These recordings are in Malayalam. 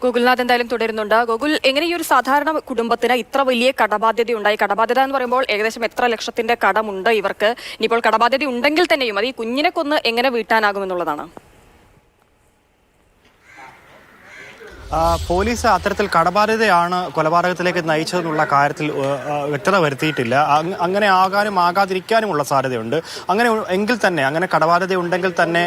ഗോകുൽനാഥ് എന്തായാലും തുടരുന്നുണ്ട്. ഗോകുൽ, എങ്ങനെ ഈ ഒരു സാധാരണ കുടുംബത്തിന് ഇത്ര വലിയ കടബാധ്യത ഉണ്ടായി? കടബാധ്യത എന്ന് പറയുമ്പോൾ ഏകദേശം എത്ര ലക്ഷത്തിന്റെ കടമുണ്ട് ഇവർക്ക്? ഇനിയിപ്പോൾ കടബാധ്യത ഉണ്ടെങ്കിൽ തന്നെയും അത് ഈ കുഞ്ഞിനെ കൊന്ന് എങ്ങനെ വീട്ടാനാകുമെന്നുള്ളതാണ്. പോലീസ് അത്തരത്തിൽ കടബാധ്യതയാണ് കൊലപാതകത്തിലേക്ക് നയിച്ചതെന്നുള്ള കാര്യത്തിൽ വ്യക്തത വരുത്തിയിട്ടില്ല. അങ്ങനെ ആകാനും ആകാതിരിക്കാനുമുള്ള സാധ്യതയുണ്ട്. അങ്ങനെ എങ്കിൽ തന്നെ, അങ്ങനെ കടബാധ്യത ഉണ്ടെങ്കിൽ തന്നെ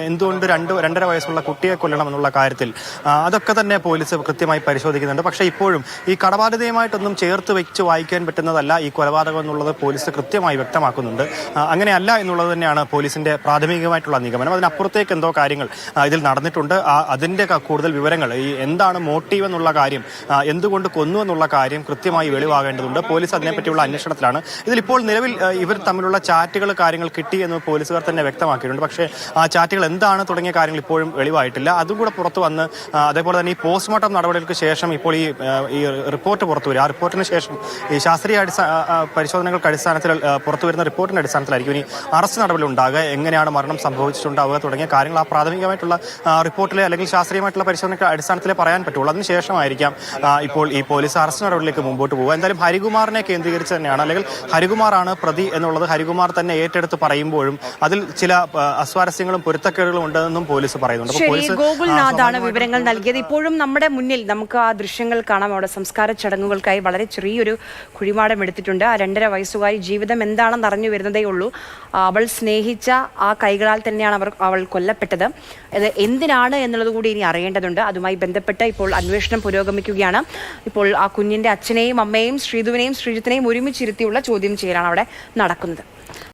എന്തുകൊണ്ട് 2-2.5 വയസ്സുള്ള കുട്ടിയെ കൊല്ലണമെന്നുള്ള കാര്യത്തിൽ അതൊക്കെ തന്നെ പോലീസ് കൃത്യമായി പരിശോധിക്കുന്നുണ്ട്. പക്ഷേ ഇപ്പോഴും ഈ കടബാധ്യതയുമായിട്ടൊന്നും ചേർത്ത് വെച്ച് വായിക്കാൻ പറ്റുന്നതല്ല ഈ കൊലപാതകം എന്നുള്ളത് പോലീസ് കൃത്യമായി വ്യക്തമാക്കുന്നുണ്ട്. അങ്ങനെയല്ല എന്നുള്ളത് തന്നെയാണ് പോലീസിന്റെ പ്രാഥമികമായിട്ടുള്ള നിഗമനം. അതിനപ്പുറത്തേക്ക് എന്തോ കാര്യങ്ങൾ ഇതിൽ നടന്നിട്ടുണ്ട്. അതിന്റെ കൂടുതൽ വിവരങ്ങൾ, ഈ എന്താണ് മോട്ടീവ് എന്നുള്ള കാര്യം, എന്തുകൊണ്ട് കൊന്നു എന്നുള്ള കാര്യം കൃത്യമായി വെളിവാകേണ്ടതുണ്ട്. പോലീസ് അതിനെപ്പറ്റിയുള്ള അന്വേഷണത്തിലാണ്. ഇതിലിപ്പോൾ നിലവിൽ ഇവർ തമ്മിലുള്ള ചാറ്റുകൾ കാര്യങ്ങൾ കിട്ടി എന്ന് പോലീസുകാർ തന്നെ വ്യക്തമാക്കിയിട്ടുണ്ട്. പക്ഷേ ആ ചാറ്റുകൾ എന്താണ് തുടങ്ങിയ കാര്യങ്ങൾ ഇപ്പോഴും വെളിവായിട്ടില്ല. അതും കൂടെ പുറത്തു വന്ന്, അതേപോലെ തന്നെ ഈ പോസ്റ്റ്മോർട്ടം നടപടികൾക്ക് ശേഷം ഇപ്പോൾ ഈ റിപ്പോർട്ട് പുറത്തു വരും. ആ റിപ്പോർട്ടിന് ശേഷം ഈ ശാസ്ത്രീയ പരിശോധനകൾക്ക് അടിസ്ഥാനത്തിൽ പുറത്തു വരുന്ന റിപ്പോർട്ടിന്റെ അടിസ്ഥാനത്തിലായിരിക്കും ഇനി അറസ്റ്റ് നടപടി ഉണ്ടാകുക, എങ്ങനെയാണ് മരണം സംഭവിച്ചിട്ടുണ്ടാവുക തുടങ്ങിയ കാര്യങ്ങൾ ആ പ്രാഥമികമായിട്ടുള്ള റിപ്പോർട്ടിലെ അല്ലെങ്കിൽ ശാസ്ത്രീയമായിട്ടുള്ള പരിശോധനയ്ക്ക് അടിസ്ഥാനത്തിൽ പറയാൻ പറ്റുള്ളൂ. അതിനുശേഷമായിരിക്കാം ഇപ്പോൾ ഈ പോലീസ് അറസ്റ്റ് നടപടിയിലേക്ക് മുമ്പോട്ട് പോകുക. എന്തായാലും ഹരികുമാറിനെ കേന്ദ്രീകരിച്ച് തന്നെയാണ്, അല്ലെങ്കിൽ ഹരികുമാറാണ് പ്രതി എന്നുള്ളത് ഹരികുമാർ തന്നെ ഏറ്റെടുത്ത് പറയുമ്പോഴും അതിൽ ചില അസ്വാരസ്യങ്ങളും പൊരുത്തക്കേടുകളും ഉണ്ടെന്നും പോലീസ് പറയുന്നുണ്ട്. ഗോകുൽനാഥാണ് വിവരങ്ങൾ നൽകിയത്. ഇപ്പോഴും നമ്മുടെ മുന്നിൽ നമുക്ക് ആ ദൃശ്യങ്ങൾ കാണാം. അവിടെ സംസ്കാര ചടങ്ങുകൾക്കായി വളരെ ചെറിയൊരു കുഴിമാടം എടുത്തിട്ടുണ്ട്. ആ 2.5 വയസ്സുകാരി ജീവിതം എന്താണെന്ന് അറിഞ്ഞു വരുന്നതേ ഉള്ളൂ. അവൾ സ്നേഹിച്ച ആ കൈകളാൽ തന്നെയാണ് അവൾ കൊല്ലപ്പെട്ടത്. അത് എന്തിനാണ് എന്നുള്ളത് കൂടി ഇനി അറിയേണ്ടതുണ്ട്. അതുമായി ബന്ധപ്പെട്ട് ഇപ്പോൾ അന്വേഷണം പുരോഗമിക്കുകയാണ്. ഇപ്പോൾ ആ കുഞ്ഞിന്റെ അച്ഛനെയും അമ്മയെയും ശ്രീധുവിനെയും ശ്രീജിത്തിനെയും ഒരുമിച്ചിരുത്തിയുള്ള ചോദ്യം ചെയ്യലാണ് അവിടെ നടക്കുന്നത്.